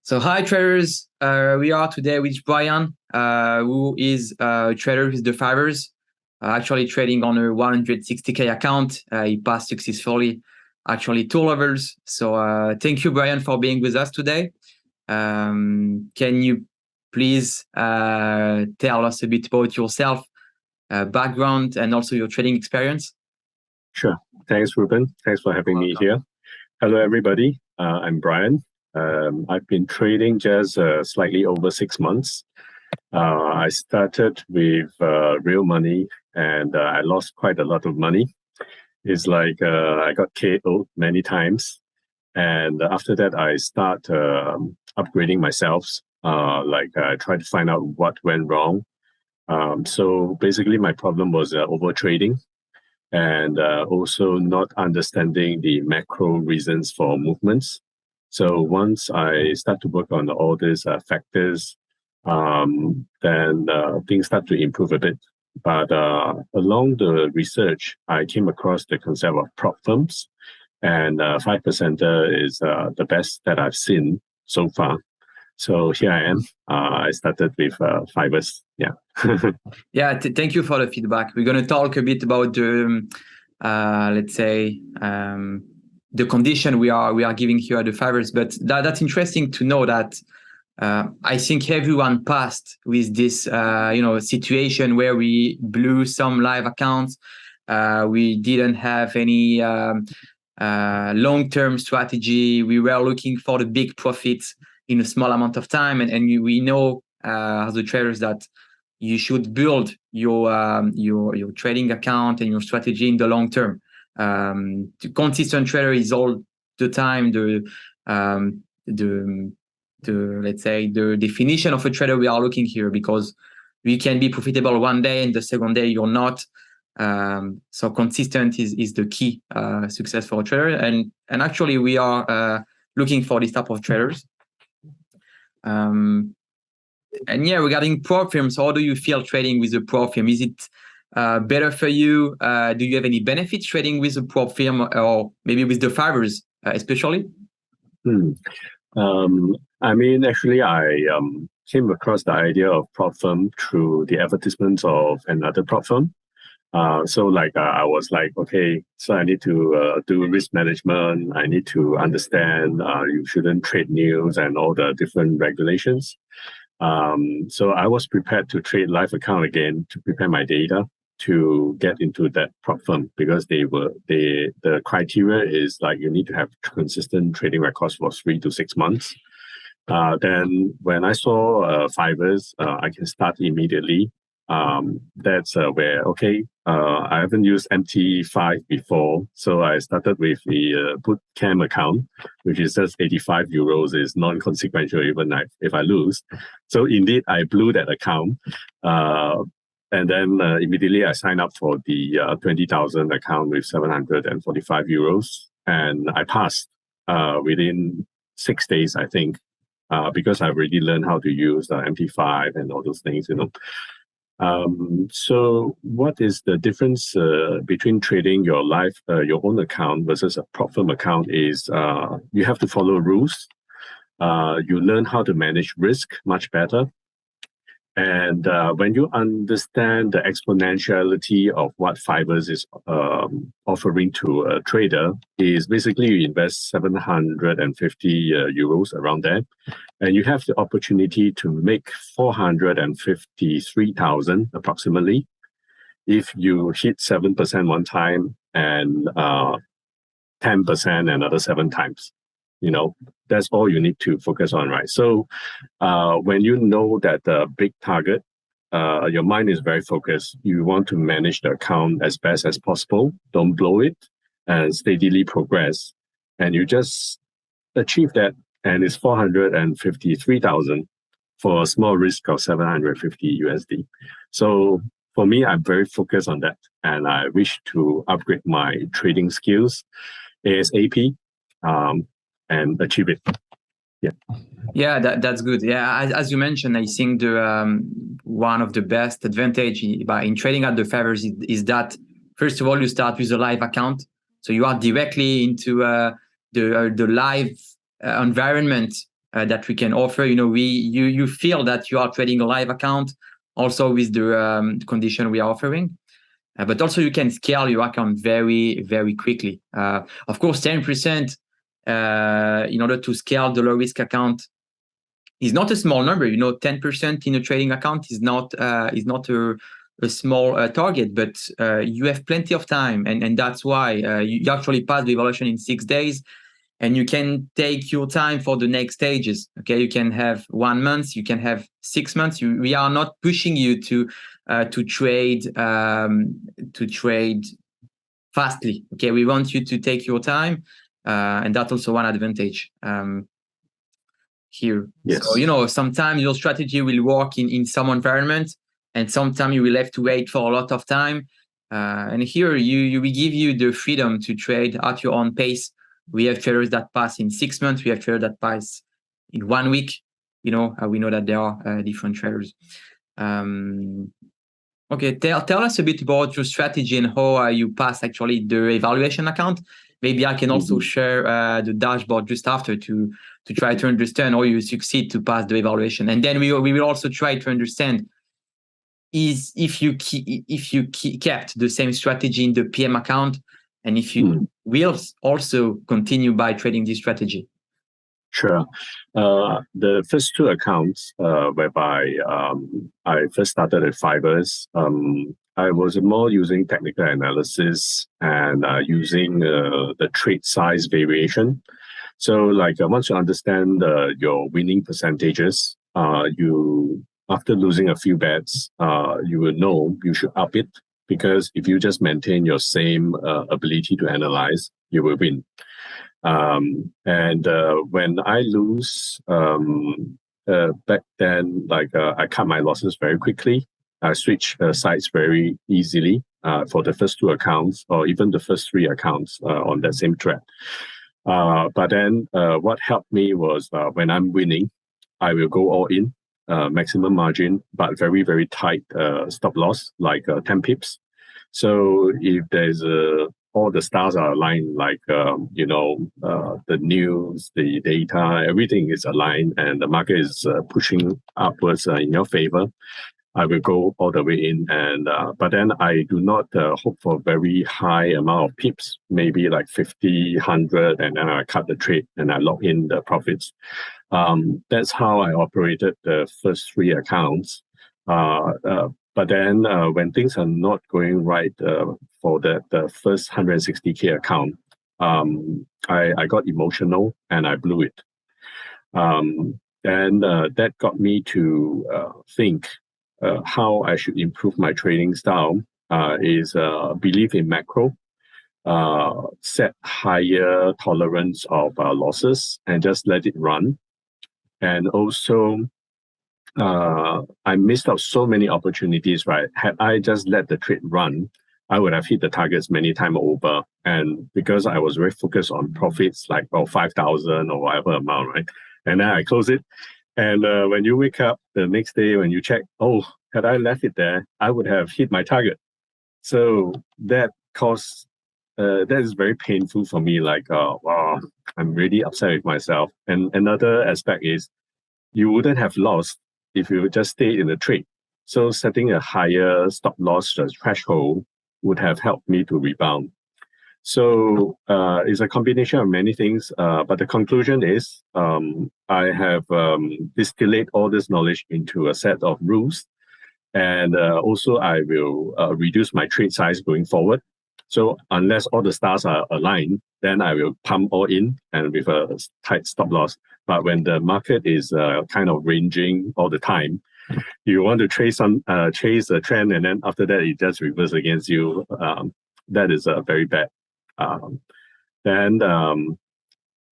So hi traders, we are today with Brian, who is a trader with The5ers, actually trading on a 160K account. He passed successfully actually 2 levels. So thank you, Brian, for being with us today. Can you please tell us a bit about yourself, background, and also your trading experience? Sure. Thanks, Ruben. Thanks for having me here. Hello, everybody. I'm Brian. I've been trading just slightly over 6 months. I started with real money and I lost quite a lot of money. It's like I got KO'd many times. And after that, I start upgrading myself. I tried to find out what went wrong. So basically, my problem was over trading and also not understanding the macro reasons for movements. So once I start to work on all these factors, then things start to improve a bit. But along the research, I came across the concept of prop firms, and 5%er is the best that I've seen so far. So here I am. I started with 5ers. Yeah. Yeah. Thank you for the feedback. We're going to talk a bit about the, let's say, the condition we are giving here at The5ers. But that's interesting to know that I think everyone passed with this, situation where we blew some live accounts. We didn't have any long-term strategy. We were looking for the big profits in a small amount of time, and we know as the traders that you should build your trading account and your strategy in the long term. The consistent trader is all the time the let's say the definition of a trader we are looking here, because we can be profitable one day and the second day you're not. So consistent is the key success for a trader, and actually we are looking for this type of traders. And yeah, regarding prop firms, how do you feel trading with a prop firm? Is it better for you? Do you have any benefits trading with a prop firm, or maybe with The5ers especially? Actually, I came across the idea of prop firm through the advertisements of another prop firm. I was like, okay, so I need to do risk management. I need to understand you shouldn't trade news and all the different regulations. So I was prepared to trade live account again to prepare my data to get into that prop firm, because the criteria is like you need to have consistent trading records for 3 to 6 months. Then when I saw 5ers, I can start immediately. That's where, okay, I haven't used MT5 before, so I started with the bootcamp account, which is just 85 euros, is non-consequential even if I lose. So indeed, I blew that account. And then immediately I signed up for the 20,000 account with 745 euros, and I passed within 6 days, I think, because I already learned how to use MT5 and all those things, So what is the difference between trading your own account versus a prop firm account is you have to follow rules. You learn how to manage risk much better. And when you understand the exponentiality of what 5ers is offering to a trader, is basically you invest 750 euros around there, and you have the opportunity to make 453,000 approximately if you hit 7% one time and 10% another 7 times. That's all you need to focus on, right? So when you know that the big target, your mind is very focused. You want to manage the account as best as possible. Don't blow it and steadily progress. And you just achieve that, and it's 453,000 for a small risk of 750 USD. So for me, I'm very focused on that, and I wish to upgrade my trading skills ASAP. And achieve it. Yeah, that's good. Yeah, as you mentioned, I think the one of the best advantage in trading at The5ers is that, first of all, you start with a live account, so you are directly into the live environment that we can offer. You feel that you are trading a live account also with the condition we are offering. But also you can scale your account very, very quickly. Of course, 10% in order to scale the low risk account is not a small number. 10% in a trading account is not a small target, but you have plenty of time, and that's why you actually pass the evaluation in 6 days, and you can take your time for the next stages. Okay, you can have 1 month, you can have 6 months. We are not pushing you to trade fastly. Okay, we want you to take your time, and that's also one advantage here. Yes. So sometimes your strategy will work in some environment, and sometimes you will have to wait for a lot of time. And here we give you the freedom to trade at your own pace. We have traders that pass in 6 months. We have traders that pass in 1 week. We know that there are different traders. Okay, tell us a bit about your strategy and how you pass actually the evaluation account. Maybe I can also share the dashboard just after to try to understand how you succeed to pass the evaluation, and then we will also try to understand if you kept the same strategy in the PM account, and if you will also continue by trading this strategy. Sure. The first two accounts, whereby I first started at The5ers, I was more using technical analysis and using the trade size variation. So, once you understand your winning percentages, after losing a few bets, you will know you should up it, because if you just maintain your same ability to analyze, you will win. And when I lose, back then, I cut my losses very quickly. I switch sides very easily for the first two accounts, or even the first three accounts on that same thread. But then what helped me was when I'm winning, I will go all in, maximum margin, but very, very tight stop loss, 10 pips. So if there's all the stars are aligned, the news, the data, everything is aligned, and the market is pushing upwards in your favor, I will go all the way in. And but then I do not hope for very high amount of pips, maybe 50, 100, and then I cut the trade and I lock in the profits. That's how I operated the first three accounts. But then when things are not going right for the first 160K account, I got emotional and I blew it. And that got me to think how I should improve my trading style is believe in macro, set higher tolerance of losses and just let it run. And also, I missed out so many opportunities, right? Had I just let the trade run, I would have hit the targets many times over. And because I was very focused on profits, 5,000 or whatever amount, right? And then I close it. And when you wake up the next day, when you check, had I left it there, I would have hit my target. So that is very painful for me. Wow, I'm really upset with myself. And another aspect is you wouldn't have lost if you just stay in the trade. So setting a higher stop loss threshold would have helped me to rebound. So it's a combination of many things, but the conclusion is I have distilled all this knowledge into a set of rules, and also I will reduce my trade size going forward. So unless all the stars are aligned, then I will pump all in and with a tight stop loss. But when the market is kind of ranging all the time, you want to chase the trend, and then after that it just reverses against you. That is very bad. Then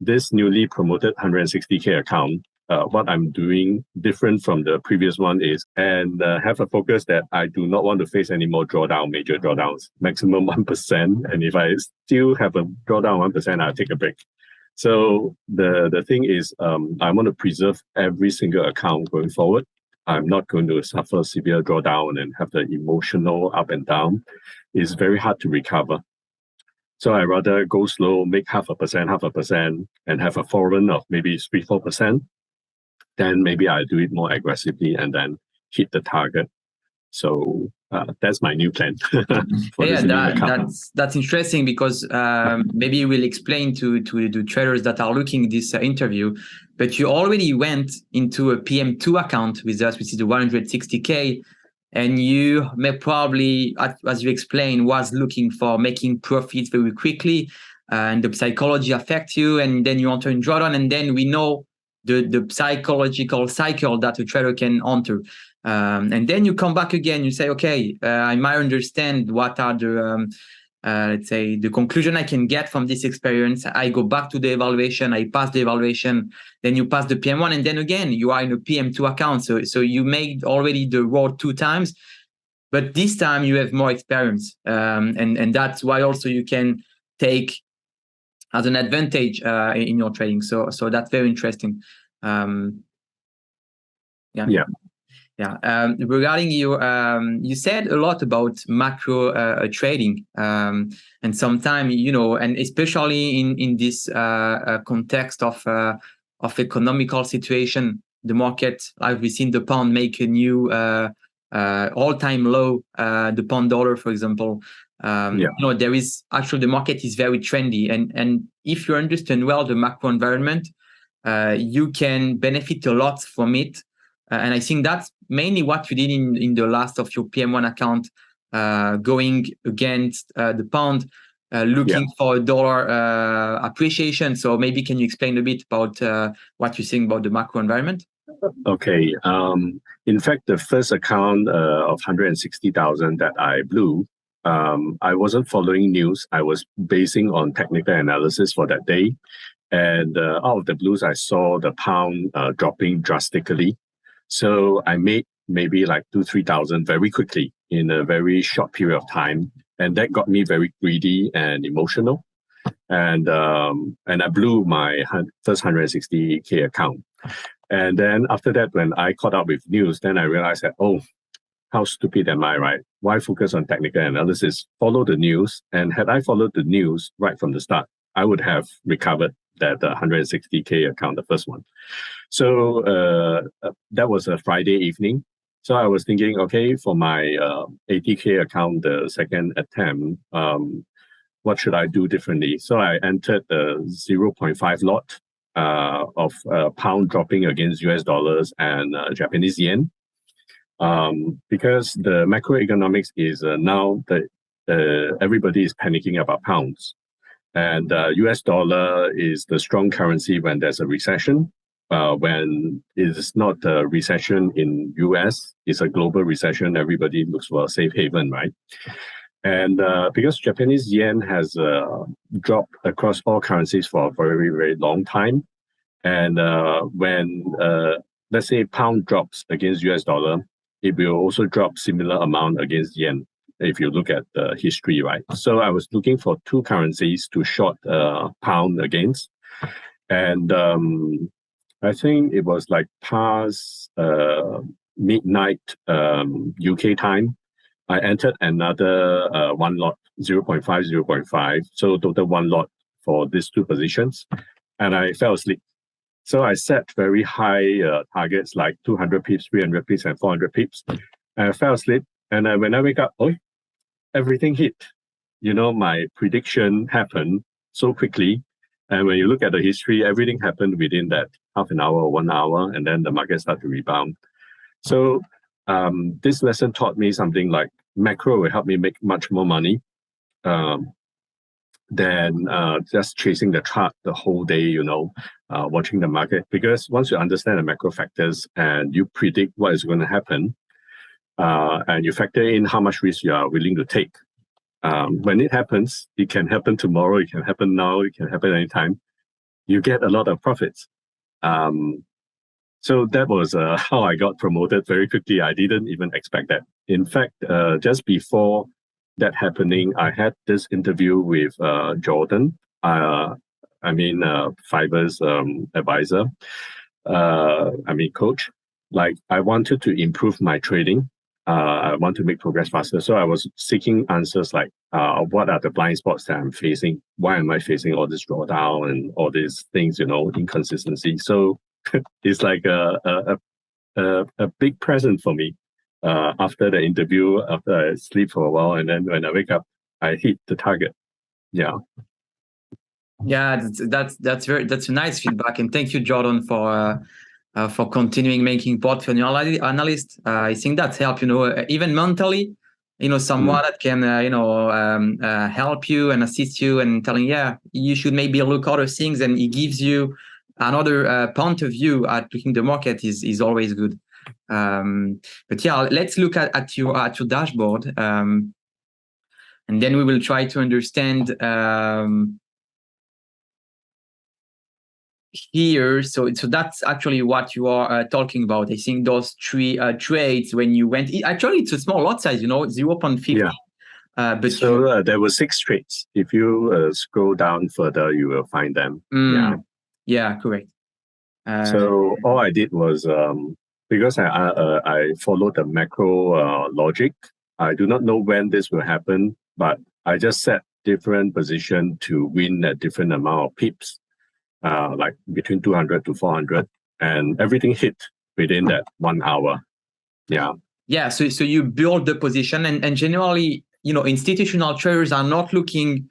this newly promoted 160K account, what I'm doing different from the previous one is, and have a focus that I do not want to face any more major drawdowns, maximum 1%. And if I still have a drawdown 1%, I'll take a break. So the thing is, I want to preserve every single account going forward. I'm not going to suffer severe drawdown and have the emotional up and down. It's very hard to recover. So I rather go slow, make 0.5%, and have a foreign of maybe 3-4%. then maybe I do it more aggressively and then hit the target. So that's my new plan for this new account. That's interesting, because maybe we'll explain to the traders that are looking this interview, but you already went into a PM2 account with us, which is the 160K, and you may probably, as you explained, was looking for making profits very quickly, and the psychology affects you, and then you enter in drawdown, and then we know the psychological cycle that a trader can enter. And then you come back again, you say, okay, I might understand what are the, let's say, the conclusion I can get from this experience. I go back to the evaluation, I pass the evaluation, then you pass the PM1, and then again, you are in a PM2 account. So you made already the road 2 times, but this time you have more experience. And that's why also you can take as an advantage in your trading. So that's very interesting. Regarding you, you said a lot about macro trading, and sometimes, and especially in this context of economical situation, the market, like we've seen the pound make a new all-time low, the pound dollar, for example. There is actually, the market is very trendy, and if you understand well the macro environment, you can benefit a lot from it. And I think that's mainly what you did in the last of your PM1 account, going against the pound, looking for dollar appreciation. So maybe can you explain a bit about what you think about the macro environment? Okay. In fact, the first account of 160,000 that I blew, I wasn't following news. I was basing on technical analysis for that day. And out of the blues, I saw the pound dropping drastically. So I made maybe like 2,000-3,000 very quickly in a very short period of time. And that got me very greedy and emotional. And I blew my first 160K account. And then after that, when I caught up with news, then I realized that, oh, how stupid am I, right? Why focus on technical analysis? Follow the news. And had I followed the news right from the start, I would have recovered that 160K account, the first one. So that was a Friday evening. So I was thinking, okay, for my 80K account, the second attempt, what should I do differently? So I entered the 0.5 lot of pound dropping against US dollars and Japanese yen. Because the macroeconomics is now that everybody is panicking about pounds. And US dollar is the strong currency when there's a recession. When it's not a recession in US, it's a global recession, everybody looks for a safe haven, right? And because Japanese yen has dropped across all currencies for a very, very long time. And when, let's say, pound drops against US dollar, it will also drop similar amount against yen, if you look at the history, right? So I was looking for 2 currencies to short pound against. And I think it was like past midnight UK time, I entered another 1 lot, 0.5, 0.5. So total 1 lot for these 2 positions. And I fell asleep. So I set very high targets like 200 pips, 300 pips, and 400 pips. And I fell asleep. And when I wake up, everything hit. My prediction happened so quickly. And when you look at the history, everything happened within that half an hour or 1 hour, and then the market started to rebound. So this lesson taught me something like macro will help me make much more money than just chasing the chart the whole day, watching the market. Because once you understand the macro factors and you predict what is going to happen, and you factor in how much risk you are willing to take, when it happens, it can happen tomorrow, it can happen now, it can happen anytime. You get a lot of profits. So that was how I got promoted very quickly. I didn't even expect that. In fact, just before that happening, I had this interview with Jordan, The5ers advisor, coach. Like, I wanted to improve my trading. I want to make progress faster. So I was seeking answers like, what are the blind spots that I'm facing? Why am I facing all this drawdown and all these things, inconsistency? So it's like a big present for me. After the interview, after I sleep for a while, and then when I wake up, I hit the target. Yeah. Yeah, that's a nice feedback, and thank you, Jordan, for continuing making portfolio analyst. I think that's helped, even mentally, someone that can, help you and assist you and telling, yeah, you should maybe look other things, and it gives you another point of view at looking the market is always good. But yeah, let's look at your dashboard, and then we will try to understand here. So that's actually what you are talking about. I think those three trades when you went, actually it's a small lot size, 0.50. Yeah. But so there were 6 trades. If you scroll down further, you will find them. Yeah, correct. So all I did was, because I followed the macro logic, I do not know when this will happen, but I just set different position to win a different amount of pips, like between 200 to 400, and everything hit within that 1 hour. Yeah. Yeah. So you build the position, and generally, institutional traders are not looking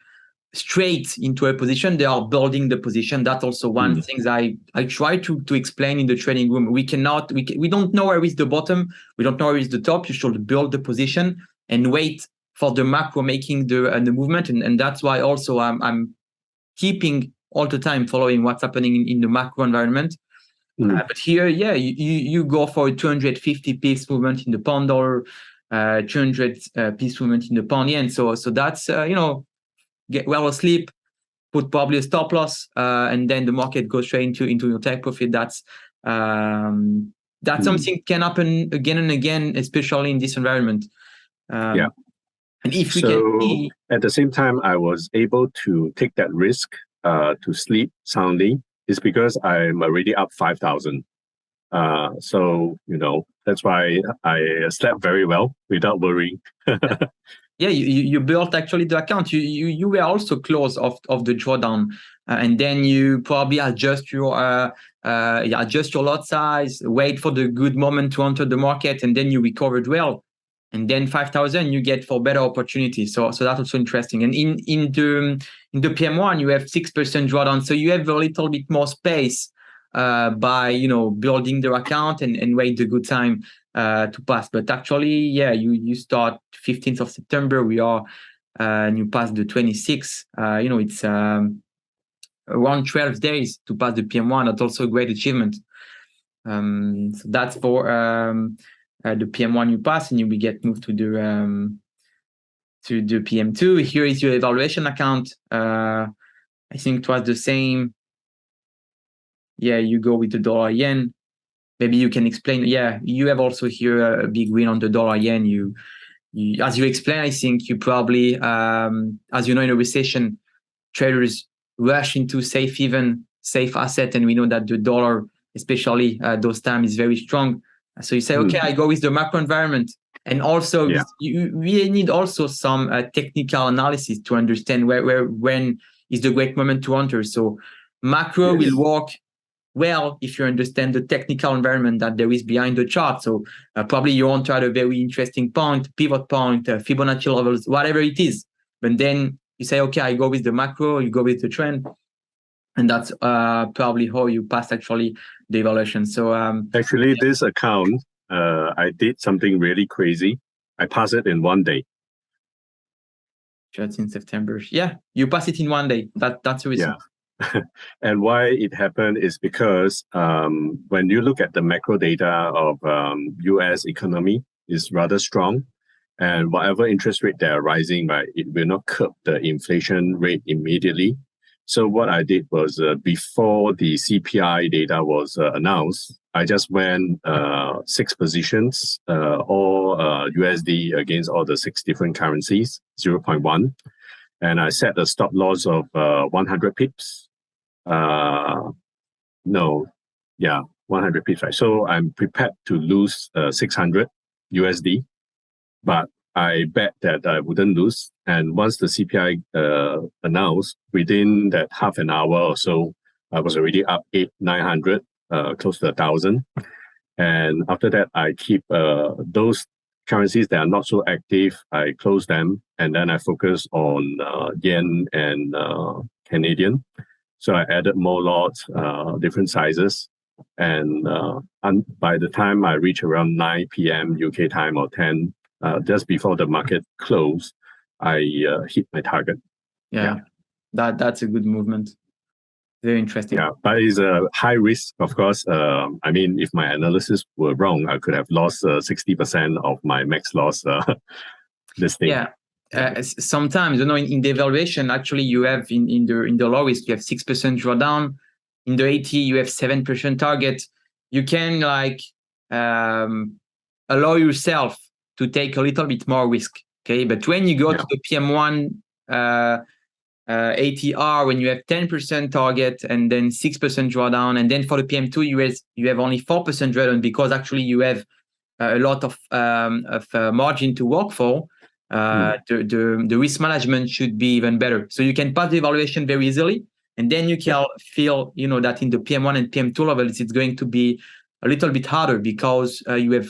straight into a position, they are building the position. That's also one thing I try to explain in the trading room. We don't know where is the bottom, we don't know where is the top. You should build the position and wait for the macro making the movement, and that's why also I'm keeping all the time following what's happening in the macro environment. But here, yeah, you go for a 250 pips movement in the pound dollar, 200 pips movement in the pound yen. So that's get well asleep, put probably a stop loss, and then the market goes straight into your take profit. That's something can happen again and again, especially in this environment. Yeah. And if we can see, at the same time, I was able to take that risk to sleep soundly. It's because I'm already up 5,000. So that's why I slept very well without worrying. Yeah, you built actually the account. You were also close of the drawdown, and then you probably adjust your lot size, wait for the good moment to enter the market, and then you recovered well. And then 5,000 you get for better opportunity. So that's also interesting. And in the PM1 you have 6% drawdown, so you have a little bit more space by building the account and wait the good time to pass. But actually, yeah, you start 15th of September. We are and you pass the 26th. It's around 12 days to pass the PM1. That's also a great achievement. So that's for the PM1 you pass, and you will get moved to the PM2. Here is your evaluation account. I think it was the same. Yeah, you go with the dollar yen. Maybe you can explain. Yeah, you have also here a big win on the dollar yen. You as you explained, I think you probably, as you know, in a recession, traders rush into safe asset, and we know that the dollar, especially those times, is very strong. So you say, okay, I go with the macro environment, and also we need also some technical analysis to understand when is the great moment to enter. So macro will work well if you understand the technical environment that there is behind the chart. So probably you enter at a very interesting point, pivot point, Fibonacci levels, whatever it is. But then you say, okay, I go with the macro, you go with the trend. And that's probably how you pass actually the evaluation. So actually, this account, I did something really crazy. I passed it in 1 day. 13 September. Yeah, you pass it in 1 day. That's the reason. Yeah. And why it happened is because when you look at the macro data of US economy is rather strong, and whatever interest rate they are rising, right, it will not curb the inflation rate immediately. So what I did was before the CPI data was announced, I just went 6 positions, all USD against all the 6 different currencies, 0.1. And I set a stop loss of 100 pips. 100 pips, right? So I'm prepared to lose 600 USD, but I bet that I wouldn't lose. And once the CPI announced, within that half an hour or so, I was already up 800-900 close to 1,000. And after that, I keep those currencies that are not so active, I close them, and then I focus on yen and Canadian. So I added more lots, different sizes. And by the time I reach around 9 p.m. UK time or 10, just before the market closed, I hit my target. Yeah. That's a good movement. Very interesting. Yeah, but it's a high risk, of course. I mean, if my analysis were wrong, I could have lost 60% of my max loss listing. Yeah. Sometimes, in the evaluation, actually, you have in the low risk, you have 6% drawdown. In the 80, you have 7% target. You can allow yourself to take a little bit more risk. Okay, but when you go to the PM1 ATR, when you have 10% target and then 6% drawdown, and then for the PM2 you have only 4% drawdown because actually you have a lot of margin to work for. The risk management should be even better. So you can pass the evaluation very easily, and then you can feel that in the PM1 and PM2 levels it's going to be a little bit harder because you have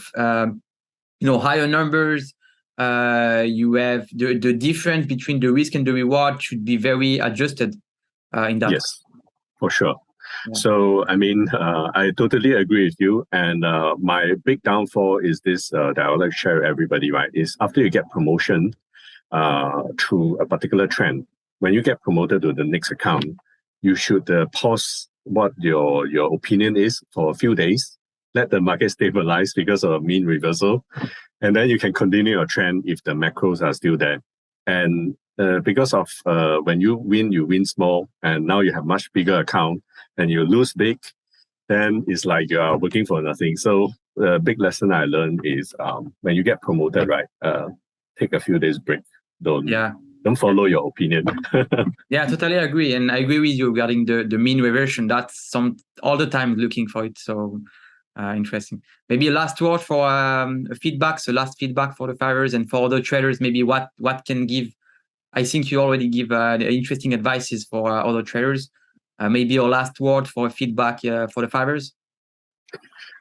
higher numbers. You have the difference between the risk and the reward should be very adjusted in that. Yes, for sure. Yeah. So, I mean, I totally agree with you. And my big downfall is this that I would like to share with everybody, right? Is after you get promotion through a particular trend, when you get promoted to the next account, you should pause what your opinion is for a few days. Let the market stabilize because of a mean reversal. And then you can continue your trend if the macros are still there. And because of when you win small, and now you have much bigger account and you lose big, then it's like you are working for nothing. So the big lesson I learned is when you get promoted, right, take a few days break. Don't follow your opinion. Yeah, totally agree. And I agree with you regarding the mean reversion. That's all the time looking for it. So interesting. Maybe a last word for feedback. So last feedback for the 5ers and for other traders, maybe what can give. I think you already give interesting advices for other traders. Maybe your last word for feedback for the 5ers.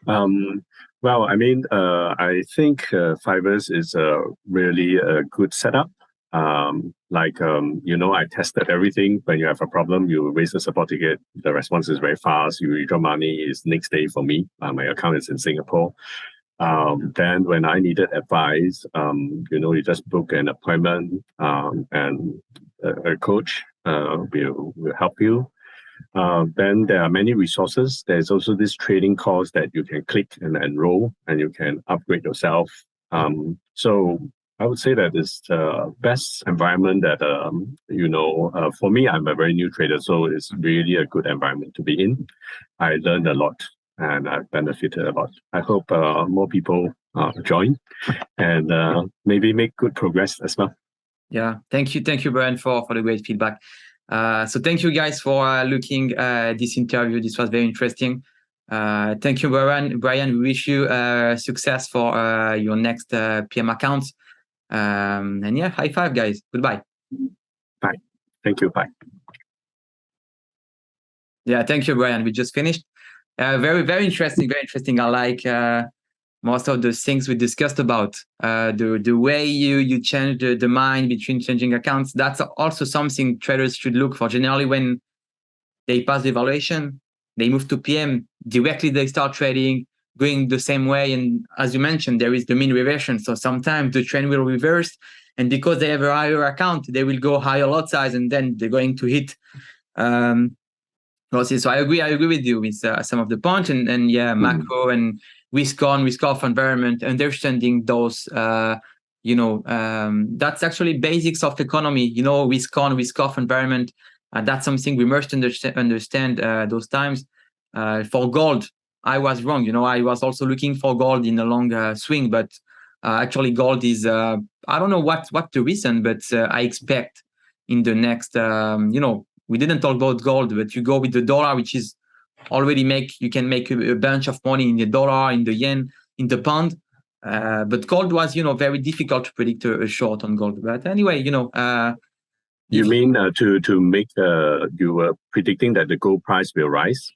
Well, I mean, I think 5ers is really a good setup. I tested everything. When you have a problem, you raise the support ticket. The response is very fast. You withdraw money, is next day for me. My account is in Singapore. Then when I needed advice, you just book an appointment and a coach will help you. Then there are many resources. There's also this trading course that you can click and enroll, and you can upgrade yourself. So I would say that it's the best environment that, for me, I'm a very new trader, so it's really a good environment to be in. I learned a lot and I've benefited a lot. I hope more people join and maybe make good progress as well. Yeah, thank you, Brian, for the great feedback. So thank you guys for looking at this interview. This was very interesting. Thank you, Brian. We wish you success for your next PM account. And yeah, high five, guys. Goodbye. Bye. Thank you. Bye. Yeah, thank you, Brian. We just finished. Very, very interesting. Very interesting. I like most of the things we discussed about. The way you change the mind between changing accounts. That's also something traders should look for. Generally, when they pass the evaluation, they move to PM. Directly, they start trading, going the same way. And as you mentioned, there is the mean reversion. So sometimes the trend will reverse. And because they have a higher account, they will go higher lot size, and then they're going to hit losses. So I agree with you with some of the points. And yeah, macro and risk on, risk off environment, understanding those, that's actually basics of economy, risk on, risk off environment. That's something we must understand those times. For gold, I was wrong. I was also looking for gold in a long swing, but actually gold is, I don't know what the reason, but I expect in the next, we didn't talk about gold, but you go with the dollar, which is already you can make a bunch of money in the dollar, in the yen, in the pound. But gold was, very difficult to predict a short on gold. But anyway, you mean to make you were predicting that the gold price will rise?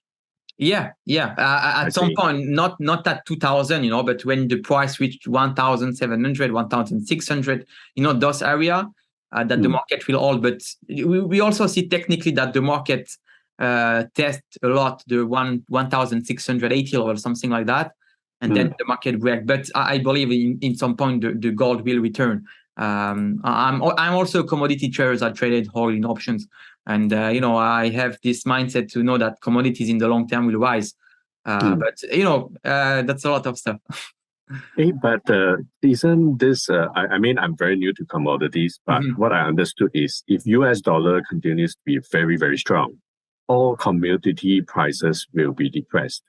Yeah. At some point, not at 2000, but when the price reached 1,700, 1,600, those area that the market will hold. But we also see technically that the market test a lot the 1,680 or something like that, and then the market react. But I believe in some point the gold will return. I'm also a commodity trader. I traded oil in options. And, I have this mindset to know that commodities in the long term will rise. But, that's a lot of stuff. Hey, but isn't this, I mean, I'm very new to commodities, but what I understood is if US dollar continues to be very, very strong, all commodity prices will be depressed.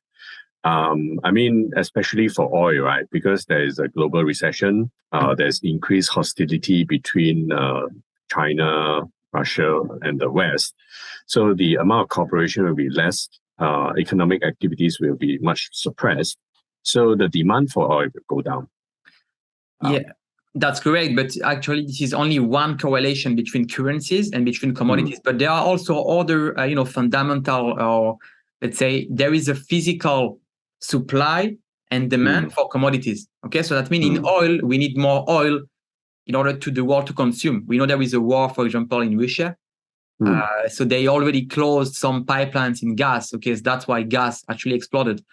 I mean, especially for oil, right? Because there is a global recession, there's increased hostility between China, Russia, and the West. So the amount of cooperation will be less, economic activities will be much suppressed. So the demand for oil will go down. Yeah, that's correct. But actually, this is only one correlation between currencies and between commodities. But there are also other, fundamental, or let's say there is a physical supply and demand for commodities. Okay, so that means in oil, we need more oil in order to the world to consume. We know there is a war, for example, in Russia. So they already closed some pipelines in gas. Okay, so that's why gas actually exploded.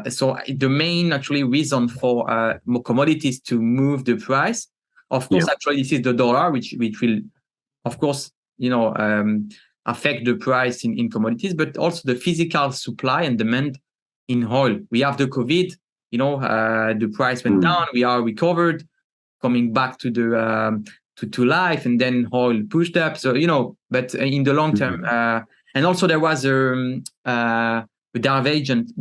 So the main actually reason for more commodities to move the price, of course, actually this is the dollar, which will, of course, affect the price in commodities, but also the physical supply and demand in oil. We have the COVID, the price went down. We are recovered, coming back to the to life, and then oil pushed up. So but in the long term, and also there was a divergence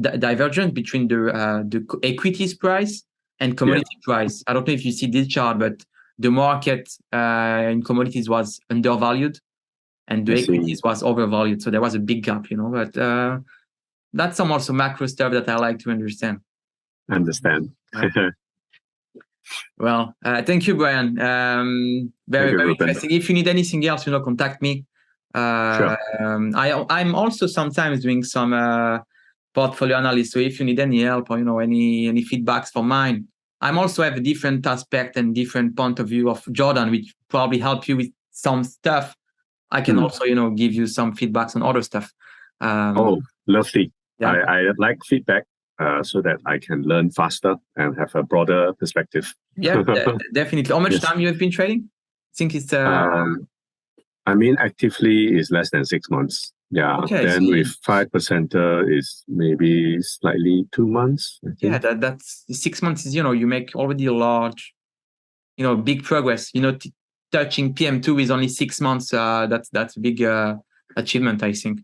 between the equities price and commodity price. I don't know if you see this chart, but the market in commodities was undervalued and the equities was overvalued. So there was a big gap, but that's some also macro stuff that I like to understand. Well, thank you, Brian. Very interesting. If you need anything else, contact me. Sure. I'm also sometimes doing some portfolio analysis. So if you need any help or any feedbacks for mine, I'm also have a different aspect and different point of view of Jordan, which probably help you with some stuff. I can also give you some feedbacks on other stuff. Lovely. Yeah. I like feedback. So that I can learn faster and have a broader perspective. Yeah, definitely. How much time you have been trading? I think it's I mean, actively is less than 6 months. Yeah. Okay, then with 5% is maybe slightly 2 months. Yeah, that's 6 months is, you make already a large, big progress. Touching PM2 is only 6 months. That's a big achievement, I think.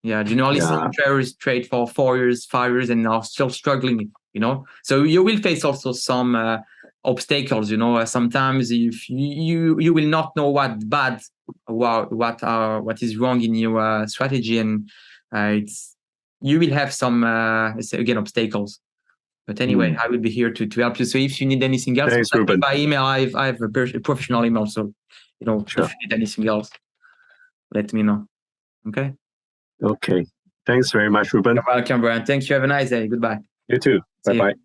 Yeah, generally some traders trade for 4 years, 5 years, and are still struggling, So you will face also some obstacles, Sometimes if you will not know what is wrong in your strategy, and you will have some again obstacles. But anyway, I will be here to help you. So if you need anything else, thanks, Ruben. By email, I have a professional email. So if you need anything else, let me know. Okay. Okay. Thanks very much, Ruben. You're welcome, Brian. Thank you. Have a nice day. Goodbye. You too. Bye-bye.